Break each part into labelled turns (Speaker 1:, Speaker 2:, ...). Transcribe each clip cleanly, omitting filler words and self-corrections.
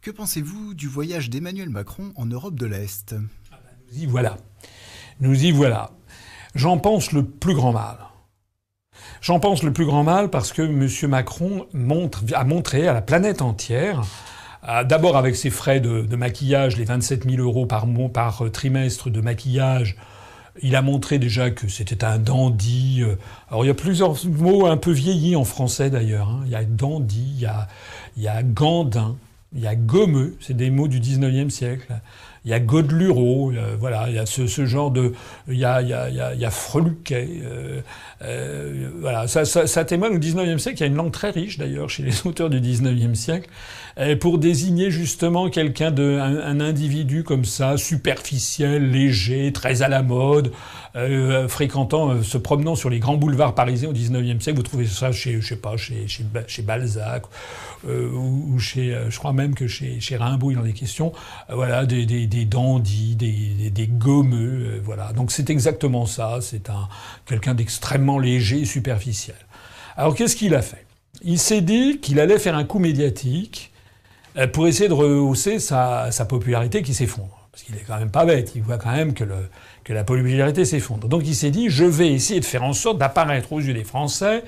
Speaker 1: Que pensez-vous du voyage d'Emmanuel Macron en Europe de l'Est ?
Speaker 2: Nous y voilà. Nous y voilà. J'en pense le plus grand mal. J'en pense le plus grand mal parce que M. Macron a montré à la planète entière, d'abord avec ses frais de maquillage, les 27 000 euros par trimestre de maquillage, il a montré déjà que c'était un dandy. Alors il y a plusieurs mots un peu vieillis en français d'ailleurs. Il y a dandy, il y a gandin, il y a gommeux, c'est des mots du 19e siècle. Il y a Godelureau, voilà, il y a ce genre de, il y a Freluquet, voilà, ça témoigne au 19e siècle. Il y a une langue très riche d'ailleurs chez les auteurs du 19e siècle pour désigner justement quelqu'un un individu comme ça, superficiel, léger, très à la mode, se promenant sur les grands boulevards parisiens au 19e siècle. Vous trouvez ça chez Balzac. Ou je crois même que chez Rimbaud, il en est question, voilà, des dandys, des gommeux, voilà. Donc c'est exactement ça, c'est quelqu'un d'extrêmement léger et superficiel. Alors qu'est-ce qu'il a fait ? Il s'est dit qu'il allait faire un coup médiatique pour essayer de rehausser sa popularité qui s'effondre. Parce qu'il est quand même pas bête, il voit quand même que la popularité s'effondre. Donc il s'est dit, je vais essayer de faire en sorte d'apparaître aux yeux des Français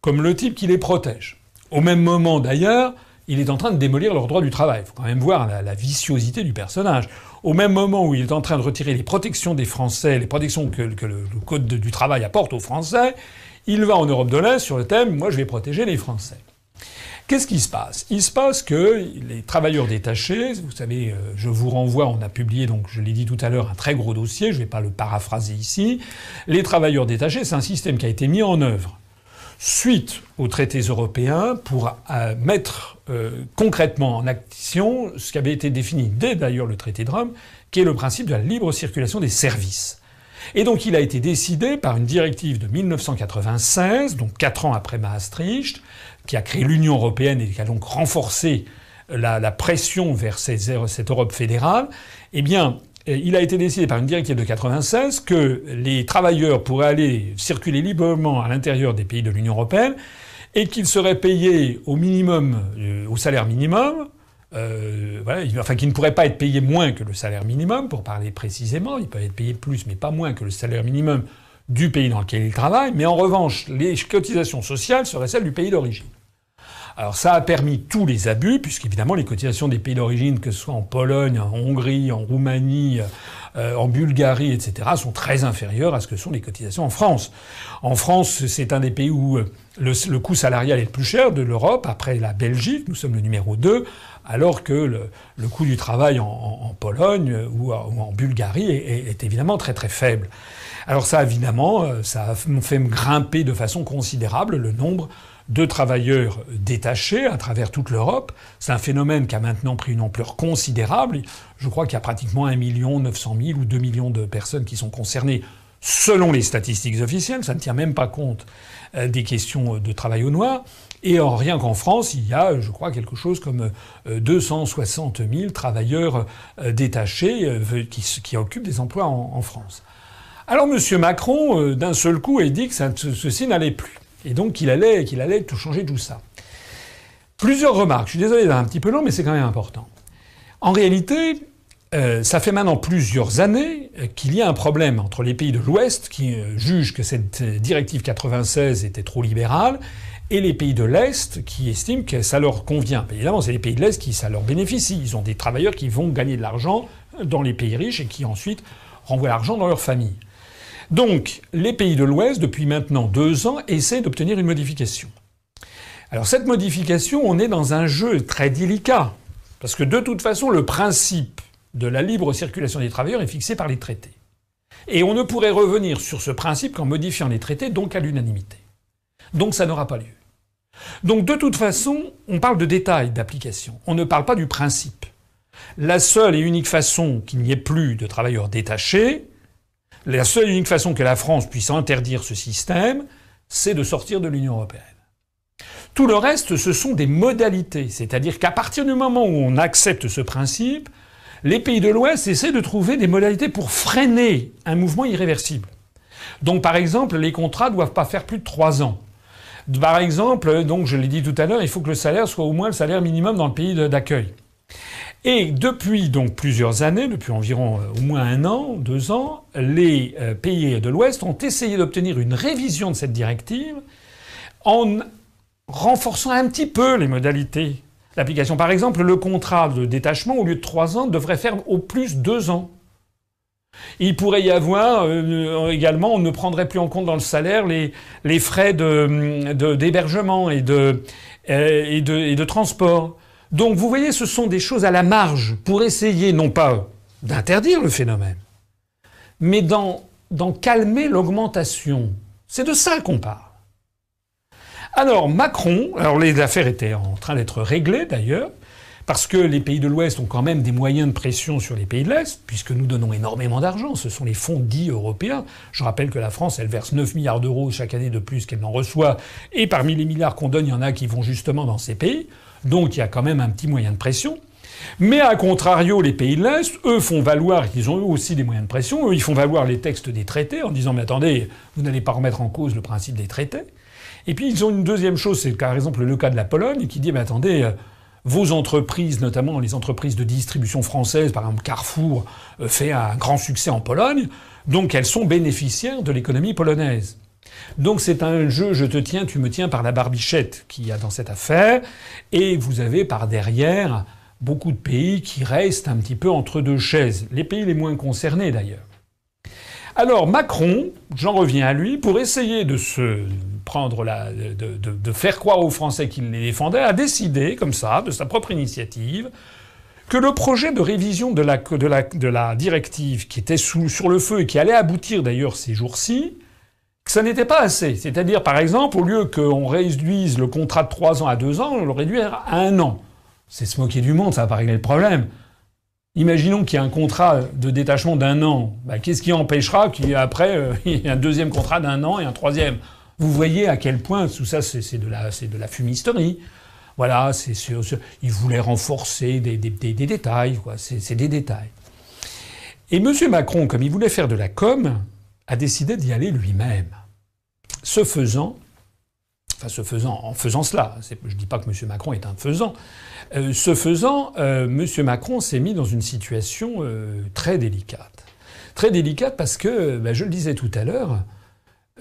Speaker 2: comme le type qui les protège. Au même moment, d'ailleurs, il est en train de démolir leur droit du travail. Il faut quand même voir la viciosité du personnage. Au même moment où il est en train de retirer les protections des Français, les protections que le Code du travail apporte aux Français, il va en Europe de l'Est sur le thème « Moi, je vais protéger les Français ». Qu'est-ce qui se passe ? Il se passe que les travailleurs détachés, vous savez, je vous renvoie, on a publié, donc je l'ai dit tout à l'heure, un très gros dossier, je ne vais pas le paraphraser ici. Les travailleurs détachés, c'est un système qui a été mis en œuvre suite aux traités européens pour mettre concrètement en action ce qui avait été défini dès d'ailleurs le traité de Rome, qui est le principe de la libre circulation des services. Et donc il a été décidé par une directive de 1996, donc 4 ans après Maastricht, qui a créé l'Union européenne et qui a donc renforcé la pression vers cette Europe fédérale. Eh bien, il a été décidé par une directive de 96 que les travailleurs pourraient aller circuler librement à l'intérieur des pays de l'Union européenne et qu'ils seraient payés au minimum, au salaire minimum, voilà, enfin qu'ils ne pourraient pas être payés moins que le salaire minimum, pour parler précisément. Ils peuvent être payés plus, mais pas moins que le salaire minimum du pays dans lequel ils travaillent. Mais en revanche, les cotisations sociales seraient celles du pays d'origine. Alors ça a permis tous les abus, puisqu'évidemment les cotisations des pays d'origine, que ce soit en Pologne, en Hongrie, en Roumanie, en Bulgarie, etc., sont très inférieures à ce que sont les cotisations en France. En France, c'est un des pays où le coût salarial est le plus cher de l'Europe, après la Belgique, nous sommes le numéro 2, alors que le coût du travail en Pologne ou en Bulgarie est évidemment très très faible. Alors ça, évidemment, ça a fait grimper de façon considérable le nombre de travailleurs détachés à travers toute l'Europe. C'est un phénomène qui a maintenant pris une ampleur considérable. Je crois qu'il y a pratiquement 1 900 000 ou 2 millions de personnes qui sont concernées selon les statistiques officielles. Ça ne tient même pas compte des questions de travail au noir. Et rien qu'en France, il y a, je crois, quelque chose comme 260 000 travailleurs détachés qui occupent des emplois en France. Alors M. Macron, d'un seul coup, a dit que ceci n'allait plus. Et donc qu'il allait tout changer tout ça. Plusieurs remarques. Je suis désolé d'être un petit peu long, mais c'est quand même important. En réalité, ça fait maintenant plusieurs années qu'il y a un problème entre les pays de l'Ouest qui jugent que cette directive 96 était trop libérale et les pays de l'Est qui estiment que ça leur convient. Évidemment, c'est les pays de l'Est qui ça leur bénéficie. Ils ont des travailleurs qui vont gagner de l'argent dans les pays riches et qui ensuite renvoient l'argent dans leur famille. Donc, les pays de l'Ouest, depuis maintenant 2 ans, essaient d'obtenir une modification. Alors cette modification, on est dans un jeu très délicat. Parce que de toute façon, le principe de la libre circulation des travailleurs est fixé par les traités. Et on ne pourrait revenir sur ce principe qu'en modifiant les traités, donc à l'unanimité. Donc ça n'aura pas lieu. Donc de toute façon, on parle de détails d'application. On ne parle pas du principe. La seule et unique façon qu'il n'y ait plus de travailleurs détachés, la seule et unique façon que la France puisse interdire ce système, c'est de sortir de l'Union européenne. Tout le reste, ce sont des modalités. C'est-à-dire qu'à partir du moment où on accepte ce principe, les pays de l'Ouest essaient de trouver des modalités pour freiner un mouvement irréversible. Donc par exemple, les contrats ne doivent pas faire plus de 3 ans. Par exemple, donc je l'ai dit tout à l'heure, il faut que le salaire soit au moins le salaire minimum dans le pays d'accueil. Et depuis donc plusieurs années, depuis environ au moins 1 an, 2 ans, les pays de l'Ouest ont essayé d'obtenir une révision de cette directive en renforçant un petit peu les modalités d'application. Par exemple, le contrat de détachement, au lieu de 3 ans, devrait faire au plus 2 ans. Il pourrait y avoir également, on ne prendrait plus en compte dans le salaire les frais d'hébergement et de transport. Donc vous voyez, ce sont des choses à la marge pour essayer non pas d'interdire le phénomène, mais d'en calmer l'augmentation. C'est de ça qu'on parle. Alors Macron, les affaires étaient en train d'être réglées d'ailleurs, parce que les pays de l'Ouest ont quand même des moyens de pression sur les pays de l'Est, puisque nous donnons énormément d'argent. Ce sont les fonds dits européens. Je rappelle que la France, elle verse 9 milliards d'euros chaque année de plus qu'elle n'en reçoit. Et parmi les milliards qu'on donne, il y en a qui vont justement dans ces pays. Donc il y a quand même un petit moyen de pression. Mais à contrario, les pays de l'Est, eux, font valoir qu'ils ont eux aussi des moyens de pression. Eux, ils font valoir les textes des traités en disant « Mais attendez, vous n'allez pas remettre en cause le principe des traités ». Et puis ils ont une deuxième chose, c'est par exemple le cas de la Pologne, qui dit « Mais attendez... vos entreprises, notamment les entreprises de distribution françaises, par exemple Carrefour, fait un grand succès en Pologne, donc elles sont bénéficiaires de l'économie polonaise. Donc c'est un jeu je te tiens, tu me tiens par la barbichette qu'il y a dans cette affaire, et vous avez par derrière beaucoup de pays qui restent un petit peu entre deux chaises, les pays les moins concernés d'ailleurs. Alors Macron, j'en reviens à lui, pour essayer de se prendre de faire croire aux Français qu'il les défendait, a décidé, comme ça, de sa propre initiative, que le projet de révision de la directive qui était sur le feu et qui allait aboutir d'ailleurs ces jours-ci, que ça n'était pas assez. C'est-à-dire, par exemple, au lieu qu'on réduise le contrat de 3 ans à 2 ans, on le réduit à 1 an. C'est se moquer du monde, ça va pas régler le problème. Imaginons qu'il y a un contrat de détachement d'1 an. Qu'est-ce qui empêchera qu'après, il y ait un deuxième contrat d'1 an et un troisième? Vous voyez à quel point tout ça, c'est de la fumisterie. Voilà, ils voulaient renforcer des détails, quoi. C'est des détails. Et M. Macron, comme il voulait faire de la com, a décidé d'y aller lui-même. En faisant cela. Je dis pas que M. Macron est un faisant. M. Macron s'est mis dans une situation très délicate. Très délicate parce que, je le disais tout à l'heure,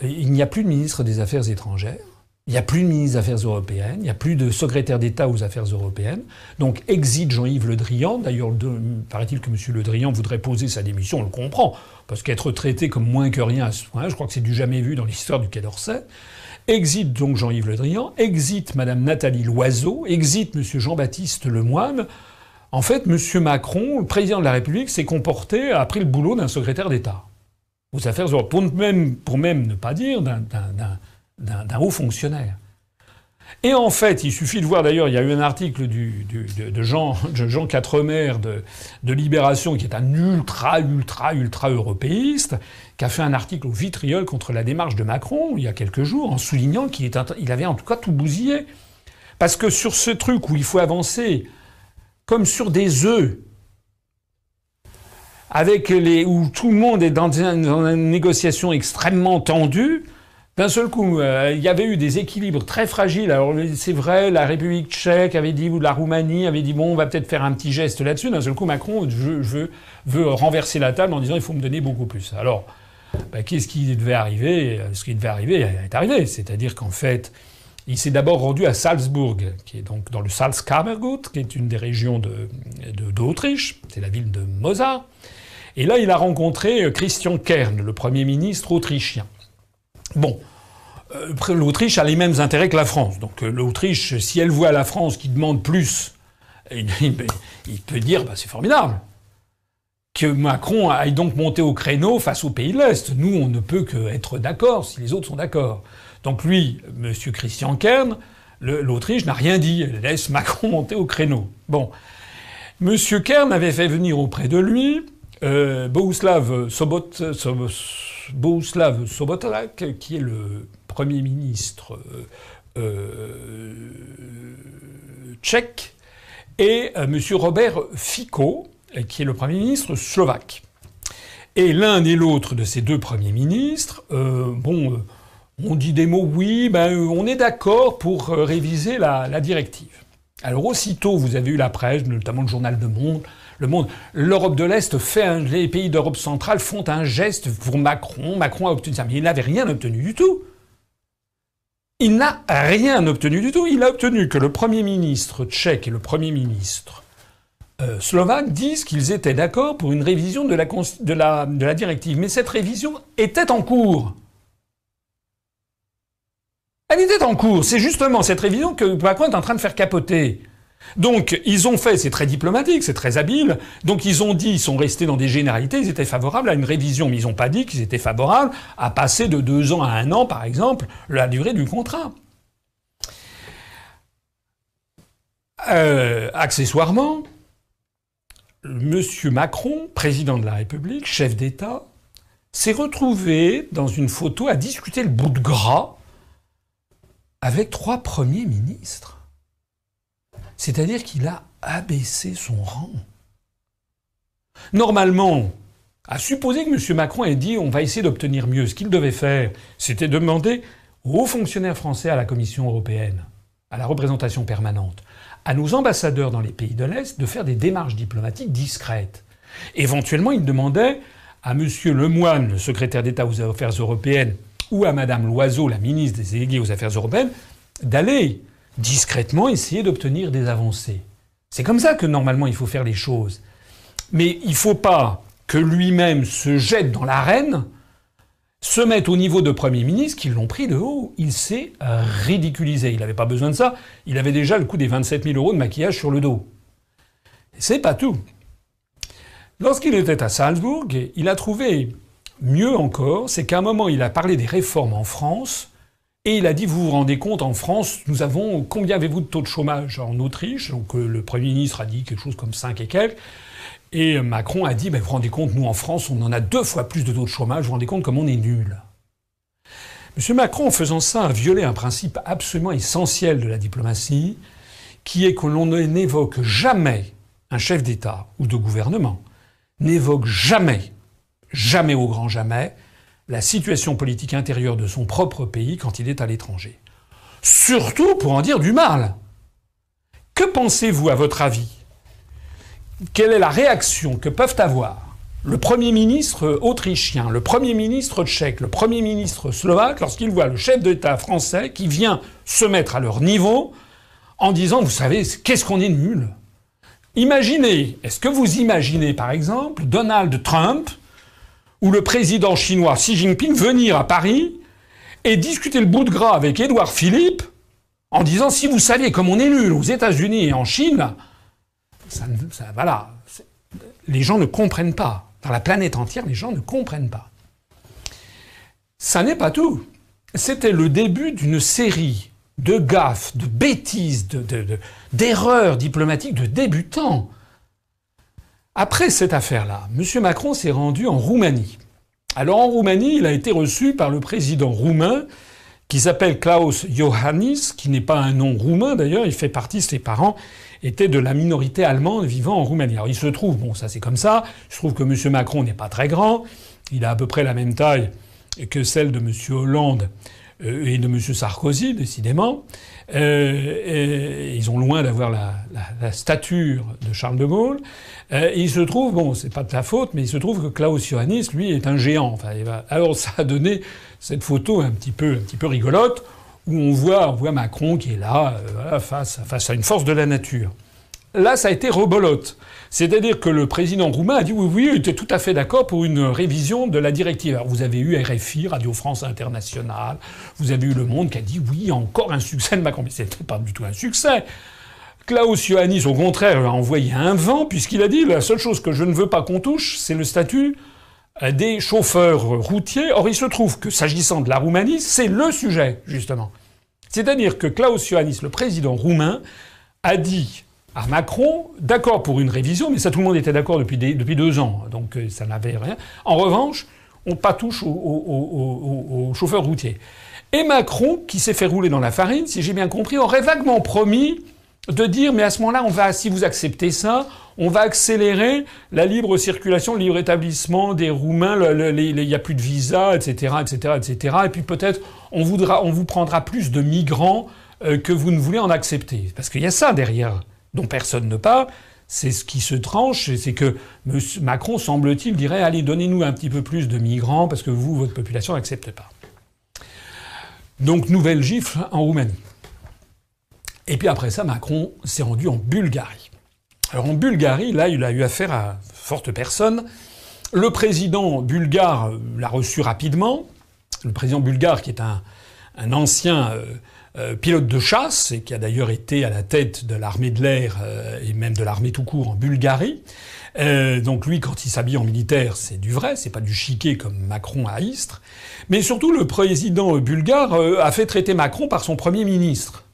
Speaker 2: il n'y a plus de ministre des Affaires étrangères, il n'y a plus de ministre des Affaires européennes, il n'y a plus de secrétaire d'État aux Affaires européennes. Donc exit Jean-Yves Le Drian. D'ailleurs, paraît-il que M. Le Drian voudrait poser sa démission, on le comprend, parce qu'être traité comme moins que rien à ce point, je crois que c'est du jamais vu dans l'histoire du Quai d'Orsay. Exit donc Jean-Yves Le Drian, exit Mme Nathalie Loiseau, exit M. Jean-Baptiste Lemoyne. En fait, M. Macron, le président de la République, s'est comporté, a pris le boulot d'un secrétaire d'État aux Affaires européennes, pour même ne pas dire d'un haut fonctionnaire. Et en fait, il suffit de voir, d'ailleurs, il y a eu un article de Jean Quatremer de Libération, qui est un ultra européiste, qui a fait un article au vitriol contre la démarche de Macron, il y a quelques jours, en soulignant qu'il avait en tout cas tout bousillé. Parce que sur ce truc où il faut avancer comme sur des œufs, où tout le monde est dans une négociation extrêmement tendue, d'un seul coup, il y avait eu des équilibres très fragiles. Alors c'est vrai, la République tchèque avait dit, ou la Roumanie avait dit, bon, on va peut-être faire un petit geste là-dessus. D'un seul coup, Macron veut renverser la table en disant, il faut me donner beaucoup plus. Alors, qu'est-ce qui devait arriver? Ce qui devait arriver est arrivé. C'est-à-dire qu'en fait, il s'est d'abord rendu à Salzbourg, qui est donc dans le Salzkammergut, qui est une des régions d'Autriche. C'est la ville de Mosar. Et là, il a rencontré Christian Kern, le Premier ministre autrichien. Bon, l'Autriche a les mêmes intérêts que la France. Donc l'Autriche, si elle voit la France qui demande plus, il peut dire c'est formidable. Que Macron aille donc monter au créneau face aux pays de l'Est. Nous, on ne peut qu'être d'accord si les autres sont d'accord. Donc lui, M. Christian Kern, l'Autriche n'a rien dit. Elle laisse Macron monter au créneau. Bon. M. Kern avait fait venir auprès de lui Bohuslav Sobotlak, qui est le Premier ministre tchèque, et M. Robert Fico, qui est le Premier ministre slovaque. Et l'un et l'autre de ces deux premiers ministres, on dit des mots, oui, on est d'accord pour réviser la directive. Alors aussitôt, vous avez eu la presse, notamment le journal Le Monde, l'Europe de l'Est les pays d'Europe centrale font un geste pour Macron. Macron a obtenu ça, mais il n'avait rien obtenu du tout. Il n'a rien obtenu du tout. Il a obtenu que le Premier ministre tchèque et le Premier ministre slovaque disent qu'ils étaient d'accord pour une révision de la directive. Mais cette révision était en cours. Elle était en cours. C'est justement cette révision que Macron est en train de faire capoter. Donc, ils ont fait, c'est très diplomatique, c'est très habile, donc ils ont dit, ils sont restés dans des généralités, ils étaient favorables à une révision, mais ils n'ont pas dit qu'ils étaient favorables à passer de 2 ans à 1 an, par exemple, la durée du contrat. Accessoirement, Monsieur Macron, président de la République, chef d'État, s'est retrouvé dans une photo à discuter le bout de gras avec 3 premiers ministres. C'est-à-dire qu'il a abaissé son rang. Normalement, à supposer que M. Macron ait dit on va essayer d'obtenir mieux, ce qu'il devait faire, c'était demander aux hauts fonctionnaires français à la Commission européenne, à la représentation permanente, à nos ambassadeurs dans les pays de l'Est de faire des démarches diplomatiques discrètes. Éventuellement, il demandait à M. Lemoine, le secrétaire d'État aux Affaires européennes, ou à Mme Loiseau, la ministre des délégués aux Affaires européennes, d'aller discrètement essayer d'obtenir des avancées. C'est comme ça que normalement il faut faire les choses. Mais il ne faut pas que lui-même se jette dans l'arène, se mette au niveau de Premier ministre qui l'ont pris de haut. Il s'est ridiculisé. Il n'avait pas besoin de ça. Il avait déjà le coût des 27 000 € de maquillage sur le dos. Et c'est pas tout. Lorsqu'il était à Salzbourg, il a trouvé mieux encore, c'est qu'à un moment il a parlé des réformes en France. Et il a dit, vous vous rendez compte, en France, nous avons, combien avez-vous de taux de chômage en Autriche? Donc le Premier ministre a dit quelque chose comme 5 et quelques. Et Macron a dit, vous vous rendez compte, nous en France, on en a 2 fois plus de taux de chômage, vous vous rendez compte comme on est nul. M. Macron, en faisant ça, a violé un principe absolument essentiel de la diplomatie, qui est que l'on n'évoque jamais, un chef d'État ou de gouvernement, n'évoque jamais, jamais au grand jamais, la situation politique intérieure de son propre pays quand il est à l'étranger. Surtout pour en dire du mal. Que pensez-vous, à votre avis? Quelle est la réaction que peuvent avoir le Premier ministre autrichien, le Premier ministre tchèque, le Premier ministre slovaque lorsqu'ils voient le chef d'État français qui vient se mettre à leur niveau en disant, vous savez, qu'est-ce qu'on est nul? Imaginez, est-ce que vous imaginez par exemple Donald Trump ou le président chinois Xi Jinping venir à Paris et discuter le bout de gras avec Édouard Philippe en disant si vous saviez comme on est nul aux États-Unis et en Chine, voilà, les gens ne comprennent pas. Dans la planète entière, les gens ne comprennent pas. Ça n'est pas tout. C'était le début d'une série de gaffes, de bêtises, d'erreurs diplomatiques de débutants. Après cette affaire-là, M. Macron s'est rendu en Roumanie. Alors en Roumanie, il a été reçu par le président roumain qui s'appelle Klaus Iohannis, qui n'est pas un nom roumain d'ailleurs, il fait partie, ses parents étaient de la minorité allemande vivant en Roumanie. Alors il se trouve, bon ça c'est comme ça, il se trouve que M. Macron n'est pas très grand, il a à peu près la même taille que celle de M. Hollande et de M. Sarkozy, décidément. Ils ont loin d'avoir la stature de Charles de Gaulle. Et il se trouve, bon, c'est pas de sa faute, mais il se trouve que Klaus Iohannis, lui, est un géant. Enfin, alors ça a donné cette photo un petit peu rigolote, où on voit Macron qui est là, voilà, face à une force de la nature. Là, ça a été rebolote. C'est-à-dire que le président roumain a dit oui, il était tout à fait d'accord pour une révision de la directive. Alors vous avez eu RFI, Radio France Internationale, vous avez eu Le Monde qui a dit oui, encore un succès de Macron. Mais c'était pas du tout un succès. Klaus Iohannis, au contraire, a envoyé un vent, puisqu'il a dit la seule chose que je ne veux pas qu'on touche, c'est le statut des chauffeurs routiers. Or, il se trouve que, s'agissant de la Roumanie, c'est le sujet, justement. C'est-à-dire que Klaus Iohannis, le président roumain, a dit à Macron, d'accord pour une révision, mais ça tout le monde était d'accord depuis 2 ans, donc ça n'avait rien. En revanche, on pas touche aux chauffeurs routiers. Et Macron, qui s'est fait rouler dans la farine, si j'ai bien compris, aurait vaguement promis de dire, mais à ce moment-là, si vous acceptez ça, on va accélérer la libre circulation, le libre établissement des Roumains, il n'y a plus de visa, etc., etc., etc. Et puis peut-être, on vous prendra plus de migrants que vous ne voulez en accepter. Parce qu'il y a ça derrière, dont personne ne parle. C'est ce qui se tranche, c'est que M. Macron, semble-t-il, dirait « Allez, donnez-nous un petit peu plus de migrants, parce que vous, votre population, n'accepte pas. » Donc, nouvelle gifle en Roumanie. Et puis après ça, Macron s'est rendu en Bulgarie. Alors en Bulgarie, là, il a eu affaire à forte personne. Le président bulgare l'a reçu rapidement. Le président bulgare, qui est un ancien pilote de chasse, et qui a d'ailleurs été à la tête de l'armée de l'air et même de l'armée tout court en Bulgarie. Donc lui, quand il s'habille en militaire, c'est du vrai, c'est pas du chiquet comme Macron à Istres. Mais surtout, le président bulgare a fait traiter Macron par son premier ministre.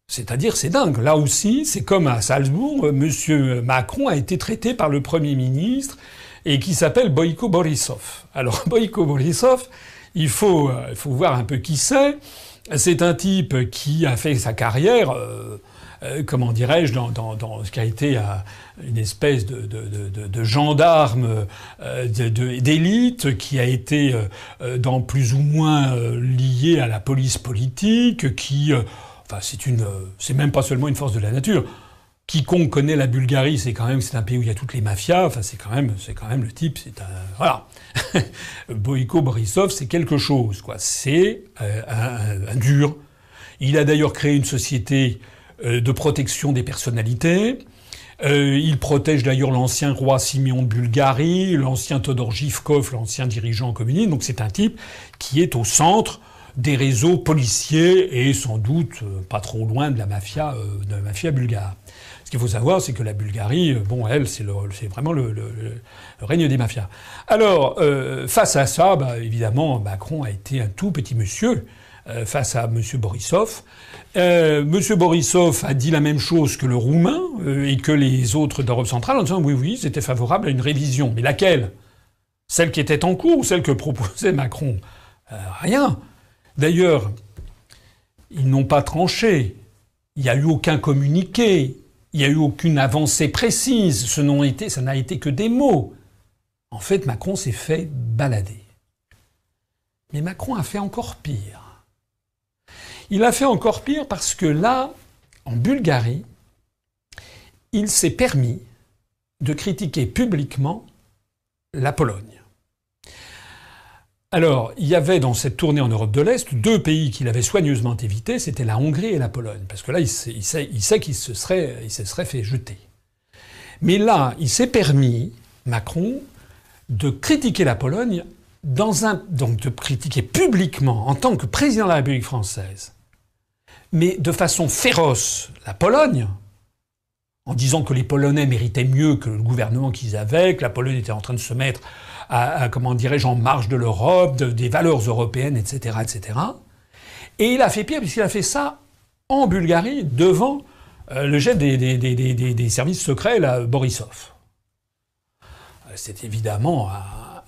Speaker 2: C'est-à-dire, c'est dingue. Là aussi, c'est comme à Salzbourg, Monsieur Macron a été traité par le Premier ministre et qui s'appelle Boyko Borisov. Alors, Boyko Borisov, il faut voir un peu qui c'est. C'est un type qui a fait sa carrière, comment dirais-je, dans ce qui a été une espèce de gendarme d'élite, qui a été dans plus ou moins lié à la police politique, qui... Enfin, c'est même pas seulement une force de la nature. Quiconque connaît la Bulgarie, c'est un pays où il y a toutes les mafias. Enfin, c'est quand même le type. Voilà. Boyko Borisov, c'est quelque chose, quoi. C'est un dur. Il a d'ailleurs créé une société de protection des personnalités. Il protège d'ailleurs l'ancien roi Siméon de Bulgarie, l'ancien Todor Zhivkov, l'ancien dirigeant communiste. Donc c'est un type qui est au centre des réseaux policiers et sans doute pas trop loin de la mafia bulgare. Ce qu'il faut savoir, c'est que la Bulgarie, bon, elle, c'est vraiment le règne des mafias. Alors, face à ça, évidemment, Macron a été un tout petit monsieur face à M. Borisov. M. Borisov a dit la même chose que le Roumain et que les autres d'Europe centrale en disant oui, c'était favorable à une révision. Mais laquelle? Celle qui était en cours ou celle que proposait Macron? Rien. D'ailleurs, ils n'ont pas tranché. Il n'y a eu aucun communiqué. Il n'y a eu aucune avancée précise. Ça n'a été que des mots. En fait, Macron s'est fait balader. Mais Macron a fait encore pire. Il a fait encore pire parce que là, en Bulgarie, il s'est permis de critiquer publiquement la Pologne. Alors, il y avait dans cette tournée en Europe de l'Est 2 pays qu'il avait soigneusement évités, c'était la Hongrie et la Pologne. Parce que là, il sait qu'il se serait fait jeter. Mais là, il s'est permis, Macron, de critiquer la Pologne donc de critiquer publiquement, en tant que président de la République française, mais de façon féroce, la Pologne, en disant que les Polonais méritaient mieux que le gouvernement qu'ils avaient, que la Pologne était en train de se mettre comment dirais-je, en marge de l'Europe, des valeurs européennes, etc., etc. Et il a fait pire, puisqu'il a fait ça en Bulgarie, devant le chef des services secrets, là, Borisov. C'est évidemment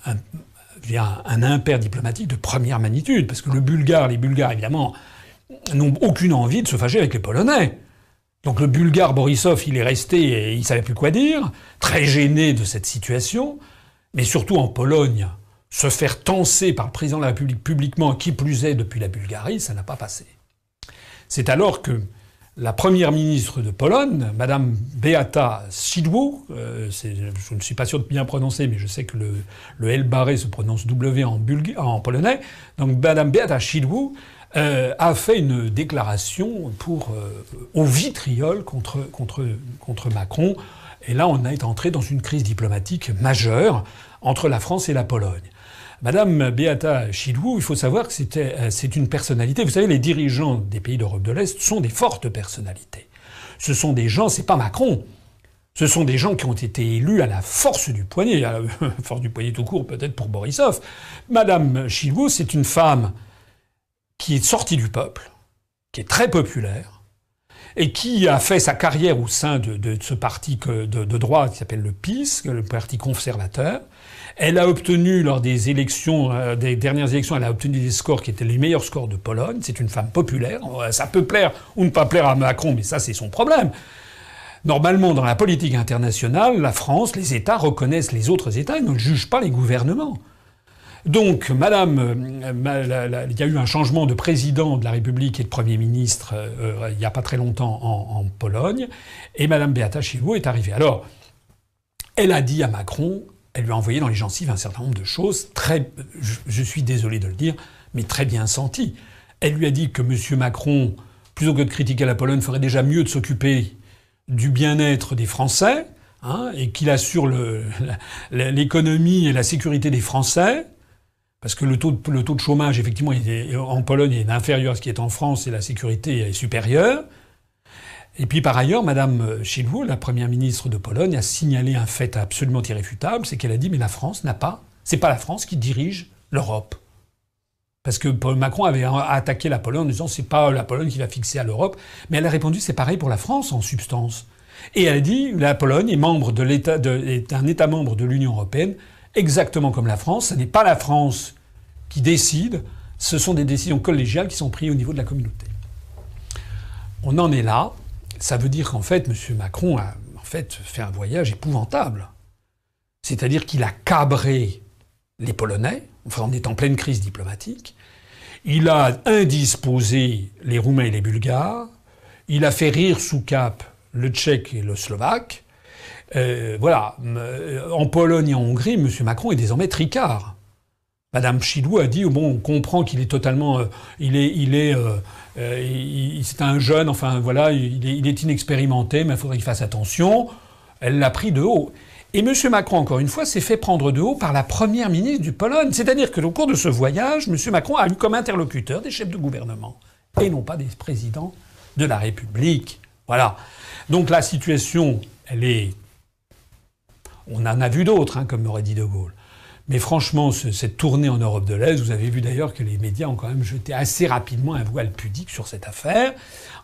Speaker 2: un impair diplomatique de première magnitude, parce que les Bulgares, évidemment, n'ont aucune envie de se fâcher avec les Polonais. Donc le Bulgare Borisov, il est resté et il savait plus quoi dire, très gêné de cette situation. Mais surtout en Pologne, se faire tancer par le président de la République publiquement, qui plus est depuis la Bulgarie, ça n'a pas passé. C'est alors que la première ministre de Pologne, Madame Beata Szydło, je ne suis pas sûr de bien prononcer, mais je sais que le L barré se prononce W en polonais, donc Madame Beata Szydło a fait une déclaration au vitriol contre Macron. Et là, on est entré dans une crise diplomatique majeure entre la France et la Pologne. Madame Beata Szydło, il faut savoir que c'est une personnalité. Vous savez, les dirigeants des pays d'Europe de l'Est sont des fortes personnalités. Ce sont des gens, c'est pas Macron. Ce sont des gens qui ont été élus à la force du poignet. À la force du poignet tout court, peut-être pour Borisov. Madame Szydło, c'est une femme qui est sortie du peuple, qui est très populaire, et qui a fait sa carrière au sein de ce parti de droite qui s'appelle le PiS, le parti conservateur. Elle a obtenu, lors des élections, des dernières élections, elle a obtenu des scores qui étaient les meilleurs scores de Pologne. C'est une femme populaire. Ça peut plaire ou ne pas plaire à Macron, mais ça, c'est son problème. Normalement, dans la politique internationale, la France, les États reconnaissent les autres États et ne jugent pas les gouvernements. Donc, il y a eu un changement de président de la République et de Premier ministre il n'y a pas très longtemps en Pologne, et Madame Beata Szydło est arrivée. Alors, elle a dit à Macron, elle lui a envoyé dans les gencives un certain nombre de choses, je suis désolé de le dire, mais très bien senties. Elle lui a dit que M. Macron, plutôt que de critiquer la Pologne, ferait déjà mieux de s'occuper du bien-être des Français, et qu'il assure l'économie et la sécurité des Français. Parce que le taux de chômage, effectivement, en Pologne est inférieur à ce qui est en France et la sécurité est supérieure. Et puis par ailleurs, Madame Szydło, la première ministre de Pologne, a signalé un fait absolument irréfutable, c'est qu'elle a dit mais la France c'est pas la France qui dirige l'Europe. Parce que Macron avait attaqué la Pologne en disant c'est pas la Pologne qui va fixer à l'Europe, mais elle a répondu c'est pareil pour la France en substance. Et elle a dit la Pologne est membre est un État membre de l'Union européenne. Exactement comme la France, ce n'est pas la France qui décide, ce sont des décisions collégiales qui sont prises au niveau de la communauté. On en est là. Ça veut dire qu'en fait, M. Macron a fait un voyage épouvantable. C'est-à-dire qu'il a cabré les Polonais, on est en pleine crise diplomatique. Il a indisposé les Roumains et les Bulgares. Il a fait rire sous cap le Tchèque et le Slovaque. Voilà. En Pologne et en Hongrie, M. Macron est désormais tricard. Madame Szydło a dit bon, on comprend qu'il est totalement, c'est un jeune, enfin voilà, il est inexpérimenté, mais il faudrait qu'il fasse attention. Elle l'a pris de haut. Et M. Macron, encore une fois, s'est fait prendre de haut par la première ministre du Pologne. C'est-à-dire que au cours de ce voyage, M. Macron a eu comme interlocuteur des chefs de gouvernement et non pas des présidents de la République. Voilà. Donc la situation, on en a vu d'autres, comme m'aurait dit De Gaulle. Mais franchement, cette tournée en Europe de l'Est, vous avez vu d'ailleurs que les médias ont quand même jeté assez rapidement un voile pudique sur cette affaire.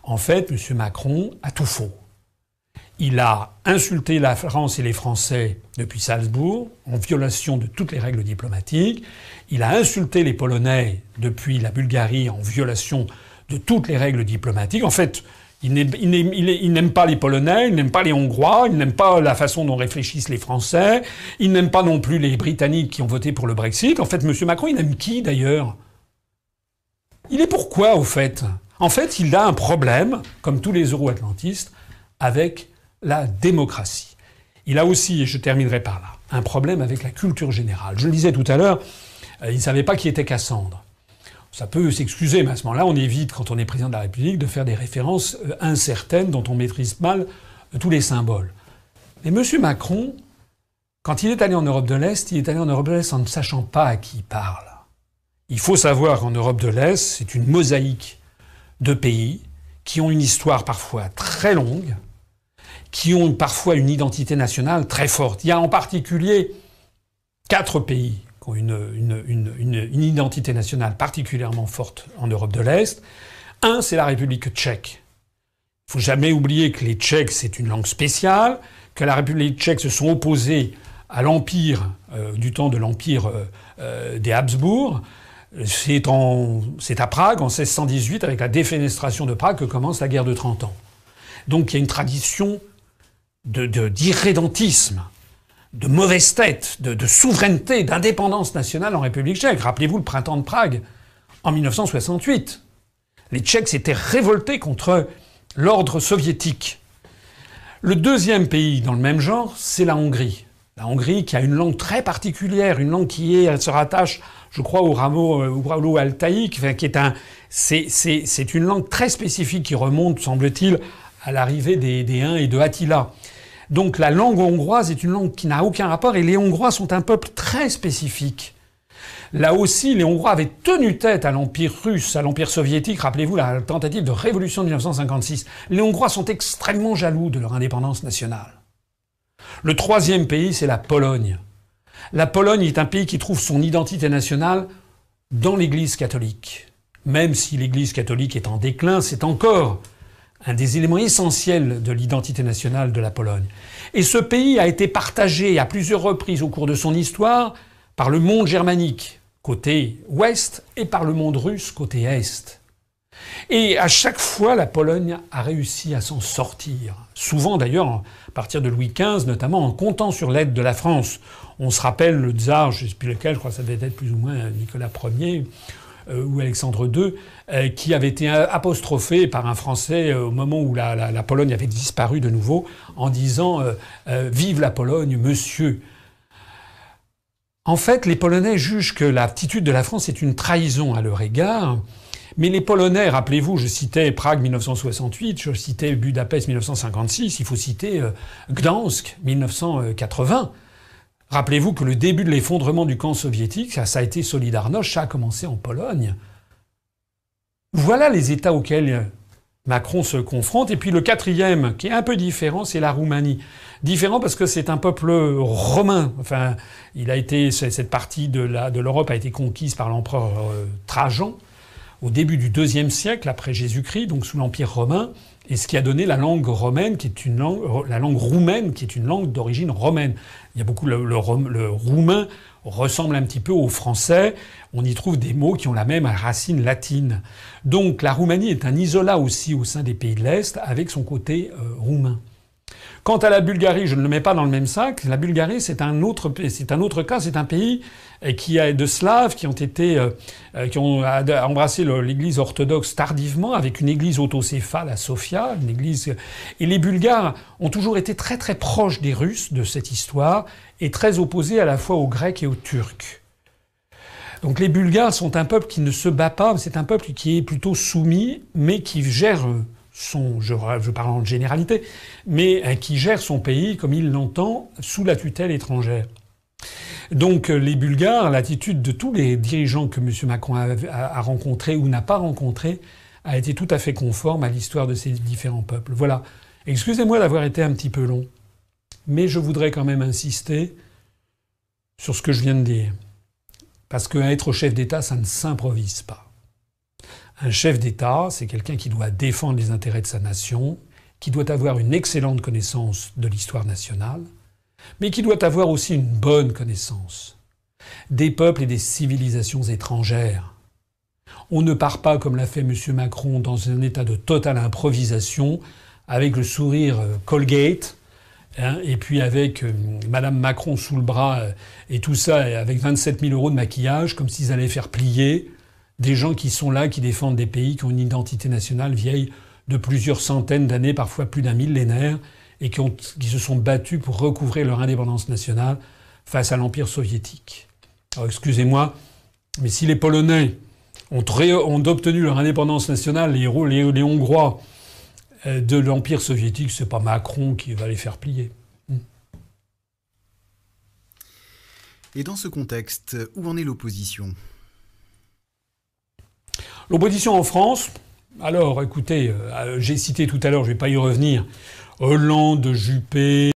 Speaker 2: En fait, M. Macron a tout faux. Il a insulté la France et les Français depuis Salzbourg, en violation de toutes les règles diplomatiques. Il a insulté les Polonais depuis la Bulgarie, en violation de toutes les règles diplomatiques. En fait, il n'aime pas les Polonais, il n'aime pas les Hongrois, il n'aime pas la façon dont réfléchissent les Français, il n'aime pas non plus les Britanniques qui ont voté pour le Brexit. En fait, M. Macron, il aime qui, d'ailleurs? Il est pourquoi, au fait? En fait, il a un problème, comme tous les euro-atlantistes, avec la démocratie. Il a aussi, et je terminerai par là, un problème avec la culture générale. Je le disais tout à l'heure, il ne savait pas qui était Cassandre. Ça peut s'excuser, mais à ce moment-là, on évite, quand on est président de la République, de faire des références incertaines dont on maîtrise mal tous les symboles. Mais M. Macron, quand il est allé en Europe de l'Est, il est allé en Europe de l'Est en ne sachant pas à qui il parle. Il faut savoir qu'en Europe de l'Est, c'est une mosaïque de pays qui ont une histoire parfois très longue, qui ont parfois une identité nationale très forte. Il y a en particulier 4 pays qui ont une identité nationale particulièrement forte en Europe de l'Est. Un, c'est la République tchèque. Il ne faut jamais oublier que les Tchèques, c'est une langue spéciale, que la République tchèque se sont opposés à l'Empire, du temps de l'Empire des Habsbourg. C'est à Prague, en 1618, avec la défenestration de Prague, que commence la guerre de 30 ans. Donc il y a une tradition d'irrédentisme, de mauvaise tête, de souveraineté, d'indépendance nationale en République tchèque. Rappelez-vous le printemps de Prague, en 1968. Les Tchèques s'étaient révoltés contre l'ordre soviétique. Le deuxième pays dans le même genre, c'est la Hongrie. La Hongrie qui a une langue très particulière, une langue elle se rattache, je crois, au rameau altaïque, c'est une langue très spécifique qui remonte, semble-t-il, à l'arrivée des Huns et de Attila. Donc la langue hongroise est une langue qui n'a aucun rapport, et les Hongrois sont un peuple très spécifique. Là aussi, les Hongrois avaient tenu tête à l'Empire russe, à l'Empire soviétique. Rappelez-vous la tentative de révolution de 1956. Les Hongrois sont extrêmement jaloux de leur indépendance nationale. Le troisième pays, c'est la Pologne. La Pologne est un pays qui trouve son identité nationale dans l'Église catholique. Même si l'Église catholique est en déclin, c'est encore un des éléments essentiels de l'identité nationale de la Pologne. Et ce pays a été partagé à plusieurs reprises au cours de son histoire par le monde germanique, côté ouest, et par le monde russe, côté est. Et à chaque fois, la Pologne a réussi à s'en sortir. Souvent d'ailleurs, à partir de Louis XV, notamment en comptant sur l'aide de la France. On se rappelle le tsar, je ne sais plus lequel, je crois que ça devait être plus ou moins Nicolas Ier ou Alexandre II, qui avait été apostrophé par un Français au moment où la Pologne avait disparu de nouveau, en disant Vive la Pologne, monsieur ». En fait, les Polonais jugent que l'attitude de la France est une trahison à leur égard. Mais les Polonais, rappelez-vous, je citais Prague 1968, je citais Budapest 1956, il faut citer Gdansk 1980. Rappelez-vous que le début de l'effondrement du camp soviétique, ça a été Solidarność, ça a commencé en Pologne. Voilà les États auxquels Macron se confronte. Et puis le quatrième, qui est un peu différent, c'est la Roumanie. Différent parce que c'est un peuple romain. Enfin, cette partie de l'Europe a été conquise par l'empereur Trajan au début du IIe siècle après Jésus-Christ, donc sous l'Empire romain, et ce qui a donné la langue romaine, la langue roumaine, qui est une langue d'origine romaine. Il y a beaucoup le roumain ressemble un petit peu au français. On y trouve des mots qui ont la même racine latine. Donc la Roumanie est un isolat aussi au sein des pays de l'Est, avec son côté roumain. Quant à la Bulgarie, je ne le mets pas dans le même sac. La Bulgarie, c'est un autre cas. C'est un pays qui a de Slaves qui ont embrassé l'Église orthodoxe tardivement, avec une église autocéphale à Sofia, une église. Et les Bulgares ont toujours été très très proches des Russes de cette histoire et très opposés à la fois aux Grecs et aux Turcs. Donc les Bulgares sont un peuple qui ne se bat pas. C'est un peuple qui est plutôt soumis, mais qui gère je parle en généralité, mais qui gère son pays comme il l'entend, sous la tutelle étrangère. Donc les Bulgares, l'attitude de tous les dirigeants que M. Macron a rencontrés ou n'a pas rencontrés a été tout à fait conforme à l'histoire de ces différents peuples. Voilà. Excusez-moi d'avoir été un petit peu long, mais je voudrais quand même insister sur ce que je viens de dire. Parce qu'être chef d'État, ça ne s'improvise pas. Un chef d'État, c'est quelqu'un qui doit défendre les intérêts de sa nation, qui doit avoir une excellente connaissance de l'histoire nationale, mais qui doit avoir aussi une bonne connaissance des peuples et des civilisations étrangères. On ne part pas, comme l'a fait M. Macron, dans un état de totale improvisation, avec le sourire Colgate, et puis avec Madame Macron sous le bras, et tout ça avec 27 000 € de maquillage, comme s'ils allaient faire plier des gens qui sont là, qui défendent des pays qui ont une identité nationale vieille de plusieurs centaines d'années, parfois plus d'un millénaire, et qui se sont battus pour recouvrer leur indépendance nationale face à l'Empire soviétique. Alors excusez-moi, mais si les Polonais ont obtenu leur indépendance nationale, les Hongrois de l'Empire soviétique, c'est pas Macron qui va les faire plier.
Speaker 1: Et dans ce contexte, où en est l'opposition ?
Speaker 2: L'opposition en France, alors écoutez, j'ai cité tout à l'heure, je ne vais pas y revenir, Hollande, Juppé,